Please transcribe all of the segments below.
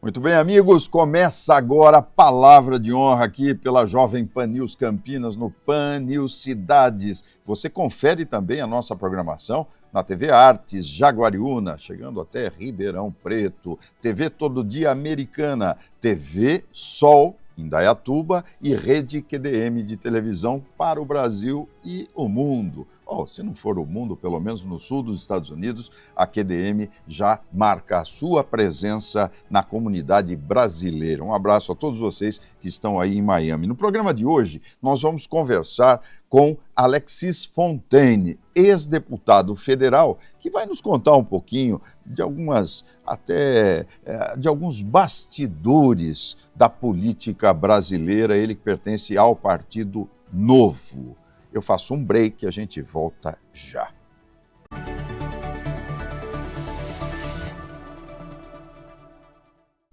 Muito bem, amigos, começa agora a Palavra de Honra aqui pela Jovem Pan News Campinas, no Pan News Cidades. Você confere também a nossa programação na TV Artes, Jaguariúna, chegando até Ribeirão Preto, TV Todo Dia Americana, TV Sol, Indaiatuba e Rede QDM de televisão para o Brasil e o mundo. Se não for o mundo, pelo menos no sul dos Estados Unidos, a QDM já marca a sua presença na comunidade brasileira. Um abraço a todos vocês que estão aí em Miami. No programa de hoje, nós vamos conversar com Alexis Fontaine, ex-deputado federal, que vai nos contar um pouquinho de alguns bastidores da política brasileira, ele que pertence ao Partido Novo. Eu faço um break e a gente volta já.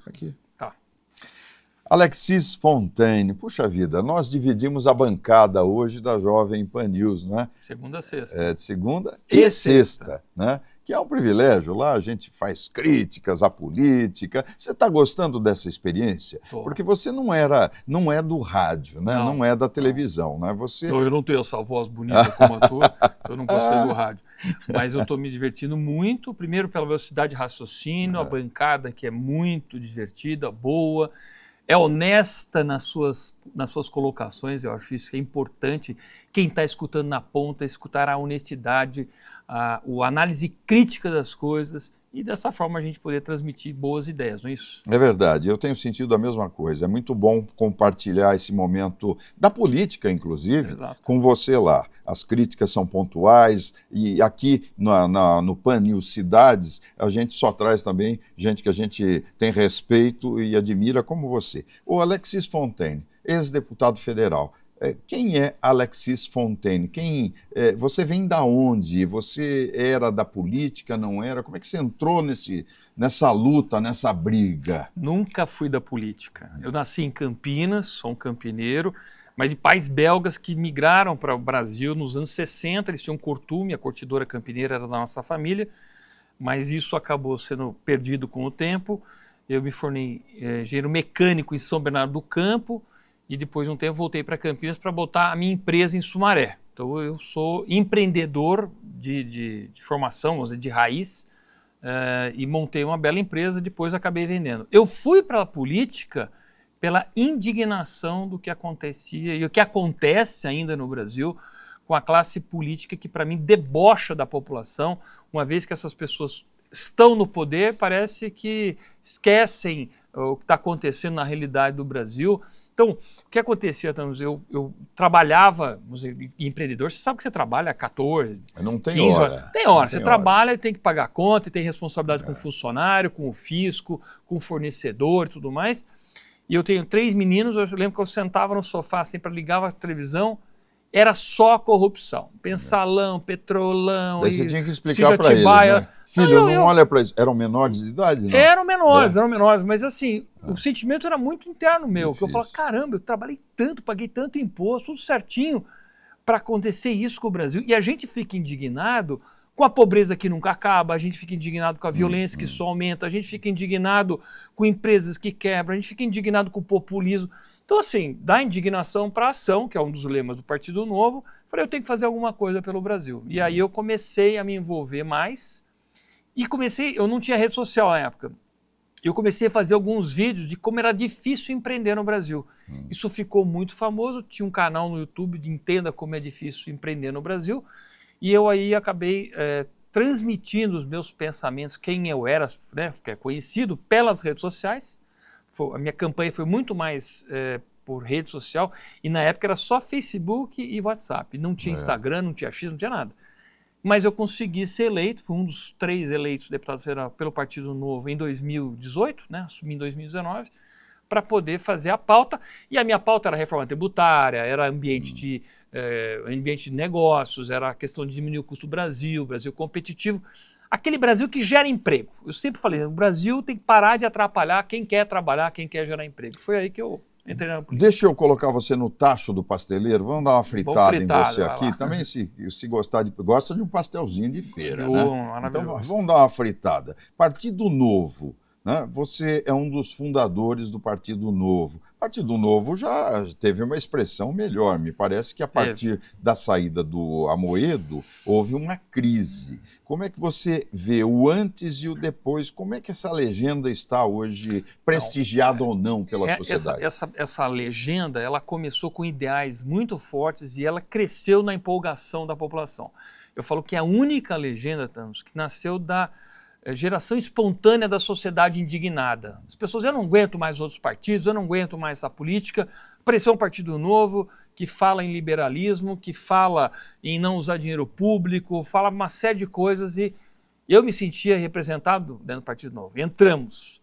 Aqui. Tá. Alexis Fontaine, puxa vida, nós dividimos a bancada hoje da Jovem Pan News, né? Segunda a sexta. De segunda e sexta, né? Que é um privilégio, lá a gente faz críticas à política. Você está gostando dessa experiência? Tô. Porque você não é do rádio, né? Não é da televisão, né? Eu não tenho essa voz bonita como ator, eu não posso ser do rádio. Mas eu estou me divertindo muito, primeiro pela velocidade de raciocínio, a bancada que é muito divertida, boa, é honesta nas suas colocações, eu acho isso que é importante. Quem está escutando na ponta, escutar a honestidade, a análise crítica das coisas e dessa forma a gente poder transmitir boas ideias, não é isso? É verdade, eu tenho sentido a mesma coisa. É muito bom compartilhar esse momento da política, inclusive, Exato. com você lá. As críticas são pontuais e aqui no Pan News Cidades a gente só traz também gente que a gente tem respeito e admira como você. O Alexis Fontaine, ex-deputado federal. Quem é Alexis Fontaine? Você vem da onde? Você era da política, não era? Como é que você entrou nessa luta, nessa briga? Nunca fui da política. Eu nasci em Campinas, sou um campineiro, mas de pais belgas que migraram para o Brasil nos anos 60. Eles tinham Cortume, a curtidora campineira era da nossa família, mas isso acabou sendo perdido com o tempo. Eu me formei engenheiro mecânico em São Bernardo do Campo, e depois de um tempo voltei para Campinas para botar a minha empresa em Sumaré. Então eu sou empreendedor de formação, vamos dizer, de raiz, e montei uma bela empresa, depois acabei vendendo. Eu fui para a política pela indignação do que acontecia e o que acontece ainda no Brasil com a classe política que para mim debocha da população, uma vez que essas pessoas estão no poder, parece que esquecem o que está acontecendo na realidade do Brasil. Então, o que acontecia, eu trabalhava, vamos dizer, empreendedor, você sabe que você trabalha 14, não tem 15 hora. horas. Tem hora, você trabalha e tem que pagar conta, e tem responsabilidade com o funcionário, com o fisco, com o fornecedor e tudo mais. E eu tenho 3 meninos, eu lembro que eu sentava no sofá assim para ligar a televisão, era só corrupção. Pensalão, Petrolão. Daí você tinha que explicar para eles, né? Filho, não olha para isso. Eram menores de idade? Não? Eram menores, mas assim, o sentimento era muito interno meu. Que eu falava, caramba, eu trabalhei tanto, paguei tanto imposto, tudo certinho para acontecer isso com o Brasil. E a gente fica indignado com a pobreza que nunca acaba, a gente fica indignado com a violência que só aumenta, a gente fica indignado com empresas que quebram, a gente fica indignado com o populismo. Então, assim, da indignação para a ação, que é um dos lemas do Partido Novo, falei, eu tenho que fazer alguma coisa pelo Brasil. E aí eu comecei a me envolver mais e eu não tinha rede social na época, eu comecei a fazer alguns vídeos de como era difícil empreender no Brasil. Isso ficou muito famoso, tinha um canal no YouTube de Entenda Como é Difícil Empreender no Brasil, e eu aí acabei transmitindo os meus pensamentos, quem eu era, né, que é conhecido pelas redes sociais. A minha campanha foi muito mais por rede social, e na época era só Facebook e WhatsApp, não tinha Instagram, não tinha X, não tinha nada. Mas eu consegui ser eleito, fui um dos 3 eleitos deputado federal pelo Partido Novo em 2018, né, assumi em 2019, para poder fazer a pauta, e a minha pauta era reforma tributária, era ambiente de negócios, era a questão de diminuir o custo do Brasil competitivo, aquele Brasil que gera emprego. Eu sempre falei, o Brasil tem que parar de atrapalhar quem quer trabalhar, quem quer gerar emprego. Foi aí que eu entrei na política. Deixa eu colocar você no tacho do pasteleiro, vamos dar uma fritada em você aqui. Também se gosta de um pastelzinho de feira, né? Então vamos dar uma fritada. Partido Novo, né? Você é um dos fundadores do Partido Novo. O Partido Novo já teve uma expressão melhor. Me parece que a partir da saída do Amoedo houve uma crise. Como é que você vê o antes e o depois? Como é que essa legenda está hoje prestigiada ou não pela sociedade? Essa legenda, ela começou com ideais muito fortes e ela cresceu na empolgação da população. Eu falo que é a única legenda, Thanos, que nasceu da geração espontânea da sociedade indignada. As pessoas, eu não aguento mais outros partidos, eu não aguento mais essa política. Apareceu um partido novo que fala em liberalismo, que fala em não usar dinheiro público, fala uma série de coisas e eu me sentia representado dentro do Partido Novo. Entramos.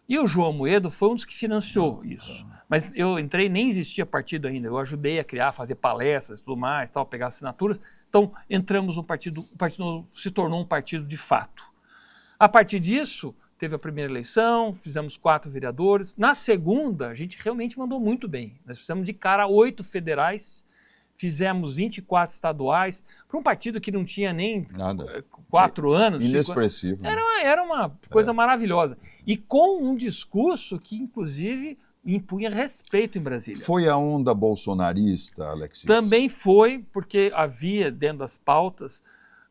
E o João Amoedo foi um dos que financiou isso. Mas eu entrei, nem existia partido ainda, eu ajudei a criar, fazer palestras e tudo mais, tal, pegar assinaturas. Então entramos no partido, o Partido Novo se tornou um partido de fato. A partir disso, teve a primeira eleição, fizemos 4 vereadores. Na segunda, a gente realmente mandou muito bem. Nós fizemos de cara 8 federais, fizemos 24 estaduais, para um partido que não tinha nem 4 anos. Inexpressivo. Era uma coisa maravilhosa. E com um discurso que, inclusive, impunha respeito em Brasília. Foi a onda bolsonarista, Alexis? Também foi, porque havia dentro das pautas...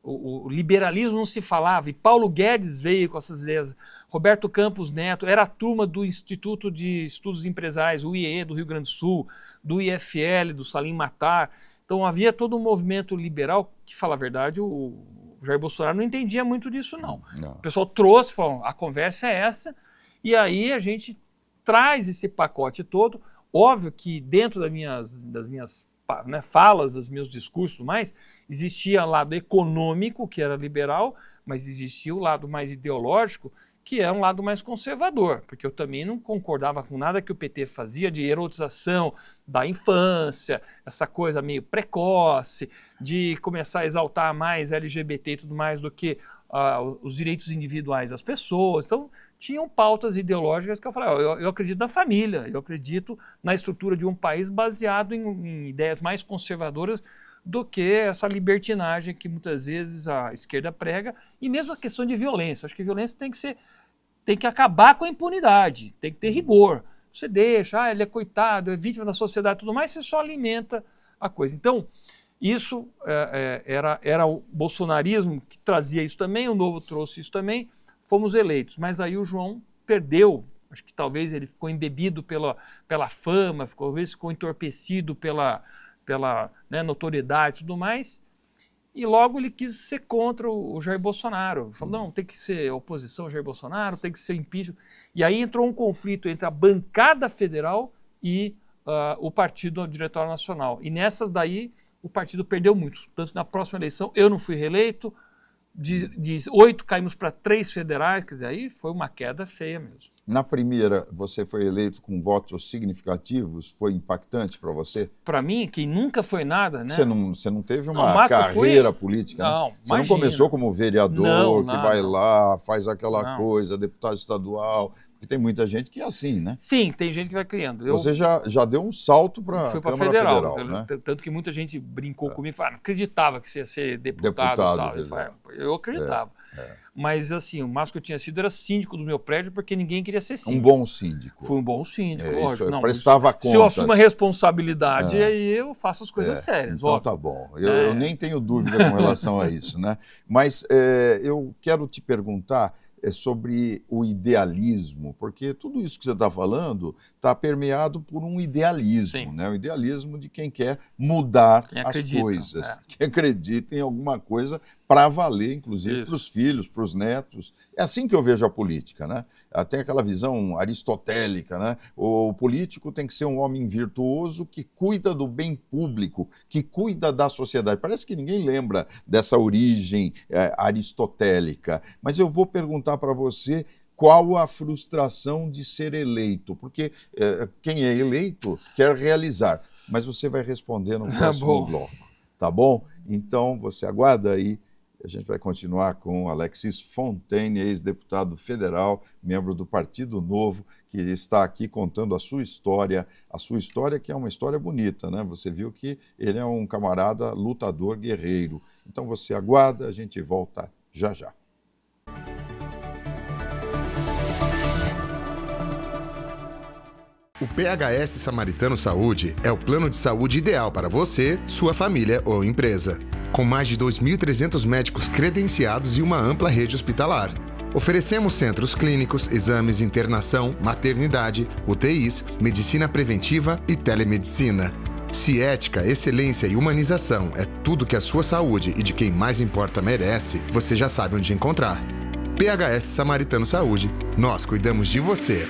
O liberalismo não se falava, e Paulo Guedes veio com essas ideias, Roberto Campos Neto, era a turma do Instituto de Estudos Empresariais, o IE do Rio Grande do Sul, do IFL, do Salim Matar. Então havia todo um movimento liberal, que, fala a verdade, o Jair Bolsonaro não entendia muito disso, não. O pessoal trouxe, falou, a conversa é essa, e aí a gente traz esse pacote todo. Óbvio que dentro das minhas falas, dos meus discursos, mais existia o lado econômico, que era liberal, mas existia o lado mais ideológico, que é um lado mais conservador, porque eu também não concordava com nada que o PT fazia de erotização da infância, essa coisa meio precoce, de começar a exaltar mais LGBT e tudo mais do que os direitos individuais das pessoas. Então, tinham pautas ideológicas que eu falei, eu acredito na família, eu acredito na estrutura de um país baseado em ideias mais conservadoras do que essa libertinagem que muitas vezes a esquerda prega, e mesmo a questão de violência. Acho que a violência tem que acabar com a impunidade, tem que ter rigor. Você deixa, ele é coitado, é vítima da sociedade e tudo mais, você só alimenta a coisa. Então, isso era o bolsonarismo que trazia isso também, o Novo trouxe isso também, fomos eleitos. Mas aí o João perdeu, acho que talvez ele ficou embebido pela fama, talvez ficou entorpecido pela notoriedade e tudo mais, e logo ele quis ser contra o Jair Bolsonaro. Falou, não, tem que ser oposição ao Jair Bolsonaro, tem que ser impeachment. E aí entrou um conflito entre a bancada federal e o partido Diretório Nacional. E nessas daí o partido perdeu muito. Tanto na próxima eleição eu não fui reeleito, de 8 caímos para 3 federais, quer dizer, aí foi uma queda feia mesmo. Na primeira, você foi eleito com votos significativos, foi impactante para você? Para mim, que nunca foi nada, né? Você não teve uma carreira política, não, né? Você não começou como vereador, que vai lá, faz aquela coisa, deputado estadual, porque tem muita gente que é assim, né? Sim, tem gente que vai criando. Você já deu um salto para a Câmara Federal, né? Tanto que muita gente brincou comigo e falou, não acreditava que você ia ser deputado e tal. Eu acreditava. Mas assim, o máximo que eu tinha sido era síndico do meu prédio, porque ninguém queria ser síndico. Um bom síndico. Fui um bom síndico, lógico. Não, prestava contas. Se eu assumo a responsabilidade, aí eu faço as coisas sérias. Então tá bom. Eu nem tenho dúvida com relação a isso, né? Mas eu quero te perguntar sobre o idealismo, porque tudo isso que você está falando está permeado por um idealismo, né? O idealismo de quem quer mudar as coisas, que acredita em alguma coisa para valer, inclusive, para os filhos, para os netos. É assim que eu vejo a política, né? Tem aquela visão aristotélica, né? O político tem que ser um homem virtuoso que cuida do bem público, que cuida da sociedade. Parece que ninguém lembra dessa origem aristotélica, mas eu vou perguntar para você qual a frustração de ser eleito, porque quem é eleito quer realizar, mas você vai responder no próximo bloco, tá bom? Então você aguarda aí. A gente vai continuar com Alexis Fontaine, ex-deputado federal, membro do Partido Novo, que está aqui contando a sua história que é uma história bonita, né? Você viu que ele é um camarada lutador, guerreiro. Então você aguarda, a gente volta já já. PHS Samaritano Saúde é o plano de saúde ideal para você, sua família ou empresa. Com mais de 2.300 médicos credenciados e uma ampla rede hospitalar. Oferecemos centros clínicos, exames, internação, maternidade, UTIs, medicina preventiva e telemedicina. Se ética, excelência e humanização é tudo que a sua saúde e de quem mais importa merece, você já sabe onde encontrar. PHS Samaritano Saúde, nós cuidamos de você.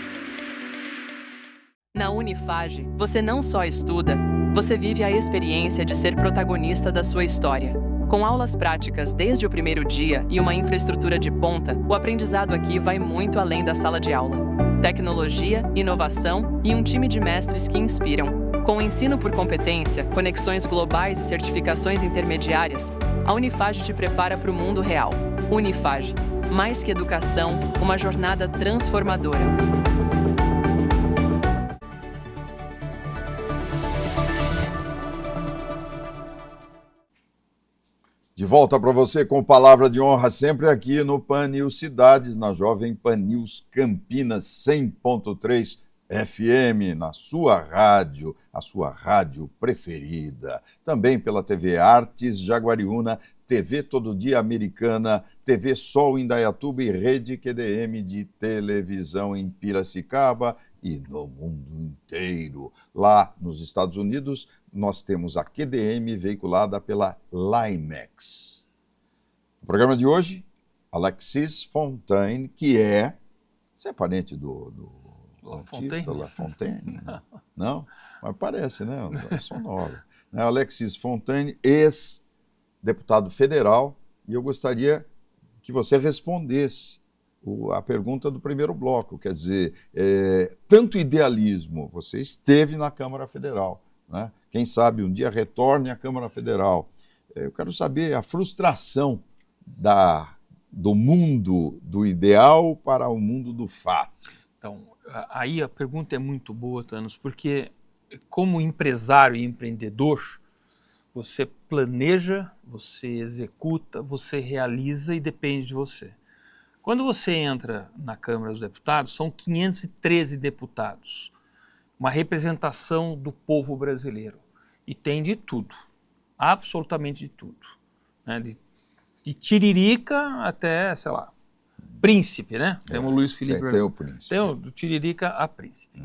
Na Unifage, você não só estuda, você vive a experiência de ser protagonista da sua história. Com aulas práticas desde o primeiro dia e uma infraestrutura de ponta, o aprendizado aqui vai muito além da sala de aula. Tecnologia, inovação e um time de mestres que inspiram. Com ensino por competência, conexões globais e certificações intermediárias, a Unifage te prepara para o mundo real. Unifage, mais que educação, uma jornada transformadora. De volta para você com palavra de honra, sempre aqui no Pan News Cidades, na Jovem Pan News Campinas 100.3 FM, na sua rádio, a sua rádio preferida. Também pela TV Artes Jaguariúna, TV Todo Dia Americana, TV Sol Indaiatuba e Rede QDM de televisão em Piracicaba e no mundo inteiro. Lá nos Estados Unidos, nós temos a QDM veiculada pela Limex. No programa de hoje, Alexis Fontaine, que é... Você é parente do artista La Fontaine? Não? Mas parece, né? É sonoro. Alexis Fontaine, ex-deputado federal, e eu gostaria que você respondesse a pergunta do primeiro bloco. Quer dizer, tanto idealismo, você esteve na Câmara Federal, né? Quem sabe um dia retorne à Câmara Federal. Eu quero saber a frustração do mundo do ideal para o mundo do fato. Então, aí a pergunta é muito boa, Thanos, porque como empresário e empreendedor, você planeja, você executa, você realiza e depende de você. Quando você entra na Câmara dos Deputados, são 513 deputados, uma representação do povo brasileiro. E tem de tudo, absolutamente de tudo. Né? De tiririca até, sei lá, príncipe, né? Temos o Luiz Felipe. Tem o príncipe. Tem do tiririca a príncipe.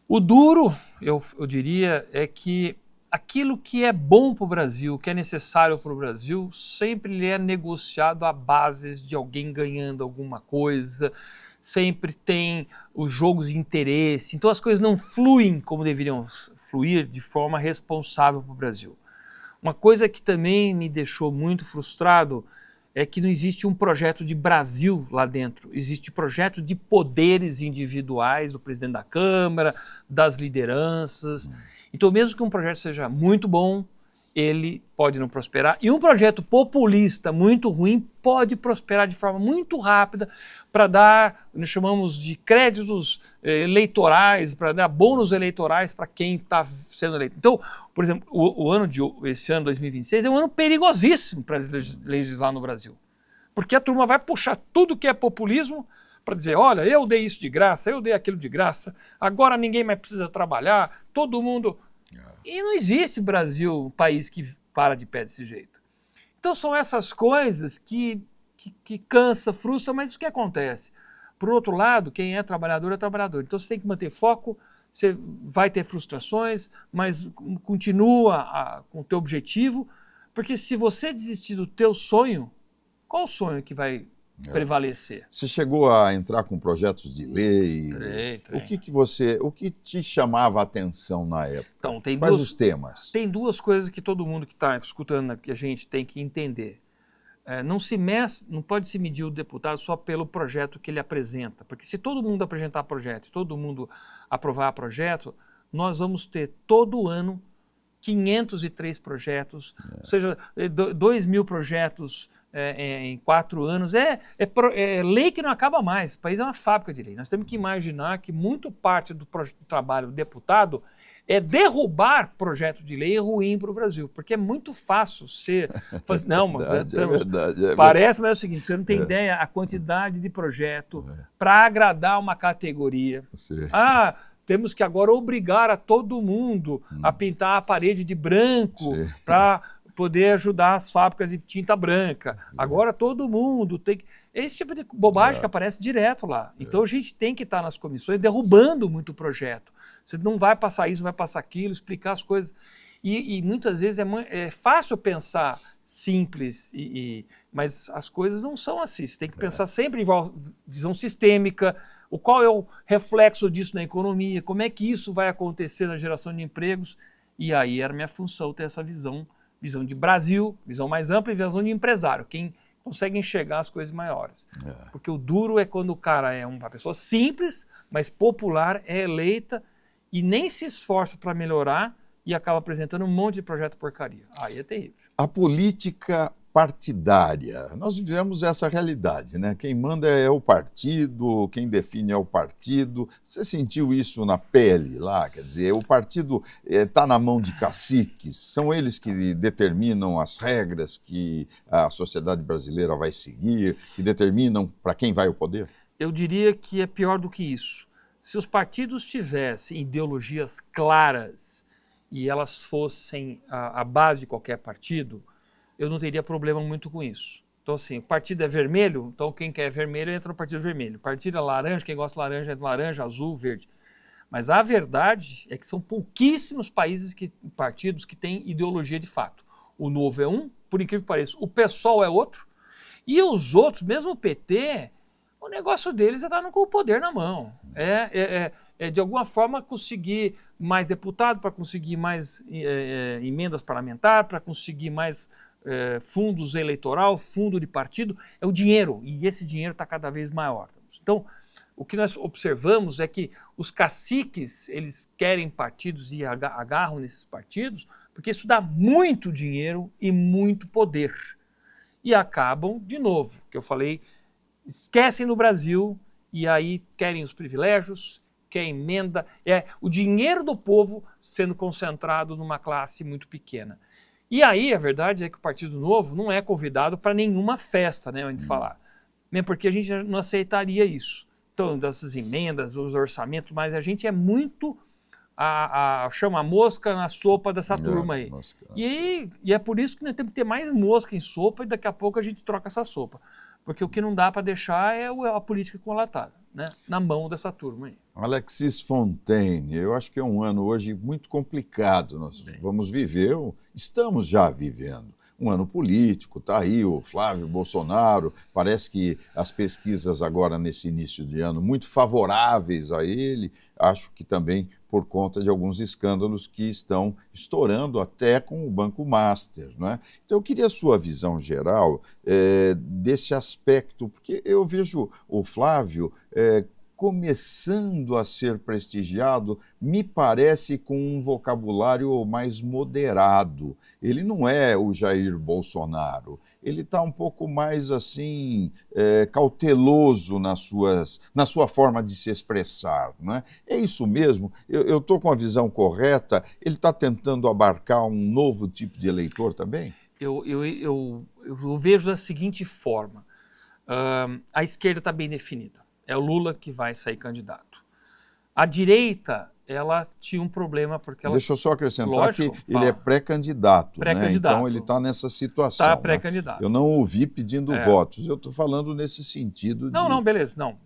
O duro, eu diria, é que aquilo que é bom para o Brasil, que é necessário para o Brasil, sempre é negociado à base de alguém ganhando alguma coisa, sempre tem os jogos de interesse, então as coisas não fluem como deveriam fluir de forma responsável para o Brasil. Uma coisa que também me deixou muito frustrado é que não existe um projeto de Brasil lá dentro, existe projeto de poderes individuais do presidente da Câmara, das lideranças. Então, mesmo que um projeto seja muito bom, ele pode não prosperar. E um projeto populista muito ruim pode prosperar de forma muito rápida para dar, nós chamamos de créditos eleitorais, para dar bônus eleitorais para quem está sendo eleito. Então, por exemplo, esse ano 2026 é um ano perigosíssimo para legislar no Brasil. Porque a turma vai puxar tudo que é populismo para dizer, olha, eu dei isso de graça, eu dei aquilo de graça, agora ninguém mais precisa trabalhar, todo mundo... E não existe Brasil, um país que para de pé desse jeito. Então são essas coisas que cansa, frustra, mas o que acontece? Por outro lado, quem é trabalhador é trabalhador. Então você tem que manter foco, você vai ter frustrações, mas continua com o teu objetivo, porque se você desistir do teu sonho, qual o sonho que vai prevalecer? Você chegou a entrar com projetos de lei? O que te chamava a atenção na época? Então, Quais os temas? Tem duas coisas que todo mundo que está escutando que a gente tem que entender. Não pode se medir o deputado só pelo projeto que ele apresenta, porque se todo mundo apresentar projeto e todo mundo aprovar projeto, nós vamos ter todo ano 503 projetos, ou seja, 2.000 projetos em 4 anos. É lei que não acaba mais. O país é uma fábrica de lei. Nós temos que imaginar que muito parte do trabalho do deputado é derrubar projeto de lei ruim para o Brasil, porque é muito fácil não, verdade. Parece, mas é o seguinte, você não tem ideia a quantidade de projeto para agradar uma categoria. Sim. temos que agora obrigar a todo mundo a pintar a parede de branco para poder ajudar as fábricas de tinta branca. Agora todo mundo tem que... Esse tipo de bobagem que aparece direto lá. Então a gente tem que estar nas comissões derrubando muito o projeto. Você não vai passar isso, vai passar aquilo, explicar as coisas. E muitas vezes é fácil pensar simples, mas as coisas não são assim. Você tem que pensar sempre em visão sistêmica, qual é o reflexo disso na economia, como é que isso vai acontecer na geração de empregos. E aí era minha função ter essa visão de Brasil, visão mais ampla e visão de empresário, quem consegue enxergar as coisas maiores. Porque o duro é quando o cara é uma pessoa simples, mas popular, é eleita e nem se esforça para melhorar e acaba apresentando um monte de projeto porcaria. Aí é terrível. A política partidária. Nós vivemos essa realidade, né? Quem manda é o partido, quem define é o partido. Você sentiu isso na pele lá? Quer dizer, o partido está na mão de caciques, são eles que determinam as regras que a sociedade brasileira vai seguir, que determinam para quem vai o poder? Eu diria que é pior do que isso. Se os partidos tivessem ideologias claras e elas fossem a base de qualquer partido, eu não teria problema muito com isso. Então, assim, o partido é vermelho, então quem quer vermelho entra no partido vermelho. O partido é laranja, quem gosta de laranja entra no laranja, azul, verde. Mas a verdade é que são pouquíssimos partidos que têm ideologia de fato. O Novo é um, por incrível que pareça, o PSOL é outro, e os outros, mesmo o PT, o negócio deles é estar com o poder na mão. É de alguma forma conseguir mais deputado, para conseguir mais emendas parlamentares, para conseguir mais fundos eleitoral, fundo de partido, é o dinheiro, e esse dinheiro está cada vez maior. Então, o que nós observamos é que os caciques, eles querem partidos e agarram nesses partidos, porque isso dá muito dinheiro e muito poder. E acabam, de novo, que eu falei, esquecem no Brasil e aí querem os privilégios, querem emenda, o dinheiro do povo sendo concentrado numa classe muito pequena. E aí a verdade é que o Partido Novo não é convidado para nenhuma festa, né, antes de falar, mesmo porque a gente não aceitaria isso. Então, dessas emendas, os orçamentos, mas a gente é muito chama a mosca na sopa dessa turma aí. E é por isso que nós temos que ter mais mosca em sopa e daqui a pouco a gente troca essa sopa. Porque o que não dá para deixar é a política colatada, né? Na mão dessa turma aí. Alexis Fontaine, eu acho que é um ano hoje muito complicado. Nós vamos viver, estamos já vivendo, um ano político. Está aí o Flávio Bolsonaro, parece que as pesquisas agora nesse início de ano muito favoráveis a ele, acho que também por conta de alguns escândalos que estão estourando até com o Banco Master, não é? Então eu queria a sua visão geral desse aspecto, porque eu vejo o Flávio começando a ser prestigiado, me parece com um vocabulário mais moderado. Ele não é o Jair Bolsonaro, ele está um pouco mais assim, cauteloso na sua forma de se expressar, não é? É isso mesmo? Eu estou com a visão correta? Ele está tentando abarcar um novo tipo de eleitor também? Eu vejo da seguinte forma, a esquerda está bem definida. É o Lula que vai sair candidato. A direita, ela tinha um problema porque ela... Deixa eu só acrescentar que ele é pré-candidato, né? Então ele está nessa situação. Está pré-candidato. Né? Eu não ouvi pedindo votos, eu estou falando nesse sentido de... Não, beleza, não.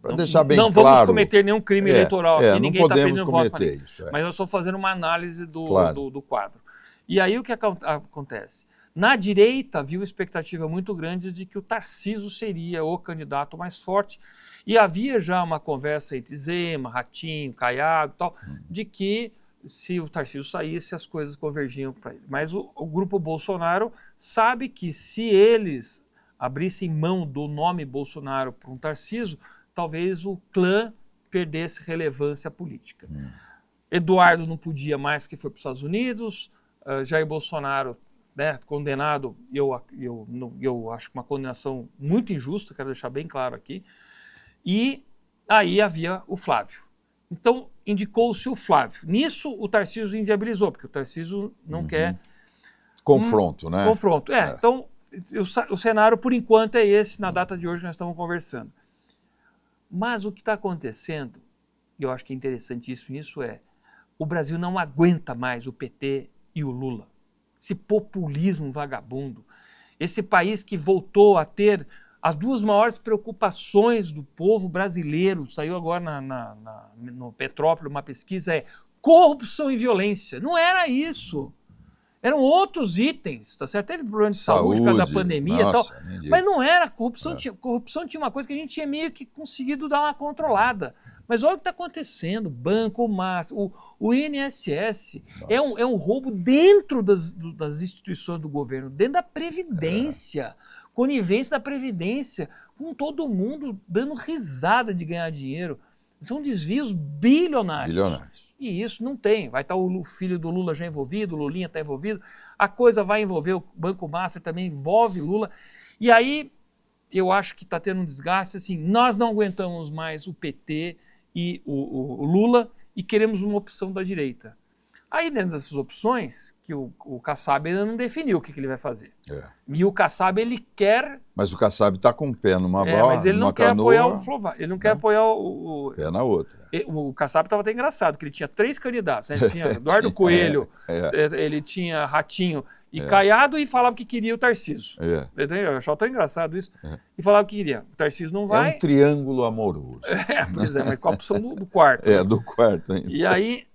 Para deixar bem claro... Não vamos cometer nenhum crime eleitoral aqui, ninguém está pedindo voto. Isso, mas eu estou fazendo uma análise do quadro. E aí o que acontece? Na direita havia uma expectativa muito grande de que o Tarcísio seria o candidato mais forte e havia já uma conversa entre Zema, Ratinho, Caiado e tal, de que se o Tarcísio saísse as coisas convergiam para ele. Mas o grupo Bolsonaro sabe que se eles abrissem mão do nome Bolsonaro para um Tarcísio, talvez o clã perdesse relevância política. Eduardo não podia mais porque foi para os Estados Unidos, Jair Bolsonaro, né, condenado, eu acho que uma condenação muito injusta, quero deixar bem claro aqui, e aí havia o Flávio. Então, indicou-se o Flávio. Nisso, o Tarcísio inviabilizou, porque o Tarcísio não quer... Confronto, né? Confronto, Então, o cenário, por enquanto, é esse, na data de hoje nós estamos conversando. Mas o que está acontecendo e eu acho que é interessantíssimo isso, o Brasil não aguenta mais o PT e o Lula. Esse populismo vagabundo, esse país que voltou a ter as duas maiores preocupações do povo brasileiro, saiu agora no Petrópolis uma pesquisa, corrupção e violência. Não era isso. Eram outros itens, tá certo? Teve problema de saúde por causa da pandemia e tal, mas não era corrupção. Corrupção tinha uma coisa que a gente tinha meio que conseguido dar uma controlada. Mas olha o que está acontecendo, Banco Master, o INSS, é um roubo dentro das instituições do governo, dentro da Previdência, conivência da Previdência, com todo mundo dando risada de ganhar dinheiro. São desvios bilionários. E isso não tem. Vai estar o filho do Lula já envolvido, o Lulinha está envolvido, a coisa vai envolver o Banco Master, também envolve Lula. E aí eu acho que está tendo um desgaste, assim, nós não aguentamos mais o PT e o Lula e queremos uma opção da direita. Aí dentro dessas opções, que o Kassab ainda não definiu o que ele vai fazer. E o Kassab, ele quer... Mas o Kassab está com o pé numa bola, mas ele não quer apoiar o Flovar, ele não quer apoiar pé na outra. O Kassab estava até engraçado, porque ele tinha 3 candidatos. Né? Ele tinha Eduardo Coelho, ele tinha Ratinho e Caiado e falava que queria o Tarcísio. Eu achava tão engraçado isso. E falava que queria. O Tarcísio não vai. É um triângulo amoroso. Pois é, mas com a opção do quarto. Do quarto ainda. E aí...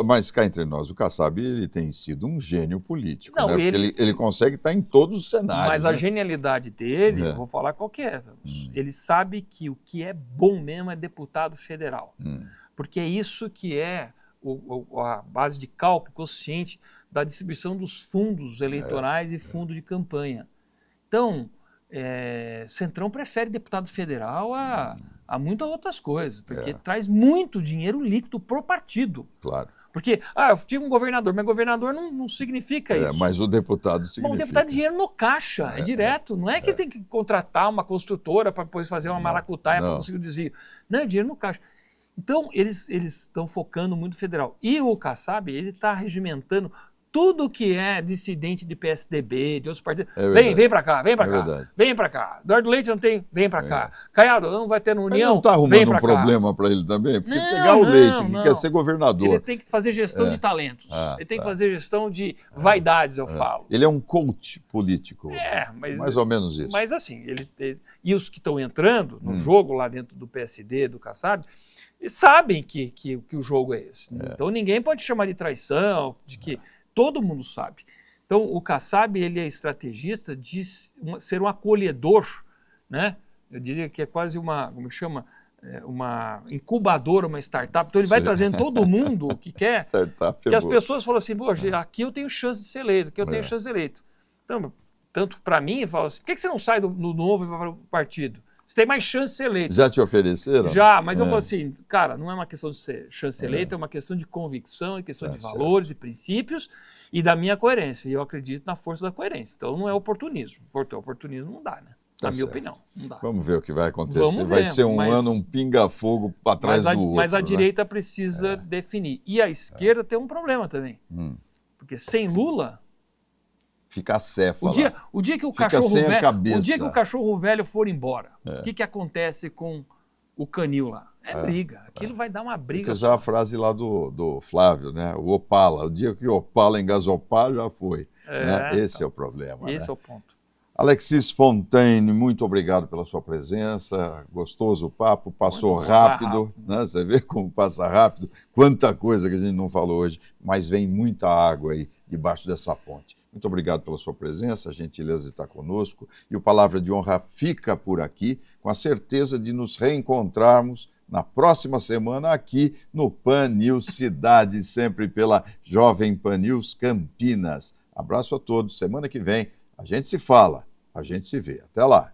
Mas cá entre nós, o Kassab ele tem sido um gênio político. Não, né? Ele consegue estar em todos os cenários. Mas a genialidade dele, vou falar qual que é. Ele sabe que o que é bom mesmo é deputado federal. Porque é isso que é a base de cálculo consciente da distribuição dos fundos eleitorais e fundo de campanha. Então, Centrão prefere deputado federal a muitas outras coisas, porque traz muito dinheiro líquido pro partido. Claro. Porque, eu tive um governador, mas governador não significa isso. Mas o deputado significa. Bom, o deputado é dinheiro no caixa, é direto. Não é que tem que contratar uma construtora para depois fazer uma maracutaia para conseguir o desvio. Não, é dinheiro no caixa. Então, eles estão focando muito no federal. E o Kassab, ele está regimentando tudo que é dissidente de PSDB, de outros partidos. Vem pra cá, vem pra cá. Vem pra cá. Eduardo Leite não tem, vem pra cá. Caiado, não vai ter no União, não está arrumando um problema para ele também? Porque pegar o Leite, que quer ser governador. Ele tem que fazer gestão de talentos. Ele tem que fazer gestão de vaidades, eu falo. Ele é um coach político. Mas, mais ou menos isso. Mas assim, e os que estão entrando no jogo lá dentro do PSD, do Kassab, sabem que o jogo é esse. Então ninguém pode chamar de traição, de que... Todo mundo sabe. Então, o Kassab, ele é estrategista de ser um acolhedor, né? Eu diria que é quase uma uma incubadora, uma startup. Então, ele vai trazendo todo mundo que quer. Startup que as pessoas falam assim, poxa, aqui eu tenho chance de ser eleito, aqui eu tenho chance de ser eleito. Então, tanto para mim, eu falo assim, por que você não sai do novo e vai para o partido? Você tem mais chance de ser eleito. Já te ofereceram? Já, mas eu falo assim, cara, não é uma questão de ser chance de ser eleito, é uma questão de convicção, é questão de valores, de princípios e da minha coerência. E eu acredito na força da coerência. Então não é oportunismo. Oportunismo não dá, né? Na minha opinião, não dá. Vamos ver o que vai acontecer. Vai ser um ano, um pinga-fogo para trás do outro. Mas a direita precisa definir. E a esquerda tem um problema também. Porque sem Lula... Fica acéfala. O dia que o cachorro velho for embora, o que acontece com o canil lá? Briga. Aquilo vai dar uma briga. Tem que usar a frase lá do Flávio, né? O Opala. O dia que o Opala engasopar, já foi. Né? Esse é o problema. Esse é o ponto. Alexis Fontaine, muito obrigado pela sua presença. Gostoso o papo, passou rápido. Né? Você vê como passa rápido. Quanta coisa que a gente não falou hoje, mas vem muita água aí debaixo dessa ponte. Muito obrigado pela sua presença, a gentileza de estar conosco. E o Palavra de Honra fica por aqui, com a certeza de nos reencontrarmos na próxima semana aqui no Pan News Cidade, sempre pela Jovem Pan News Campinas. Abraço a todos. Semana que vem a gente se fala, a gente se vê. Até lá.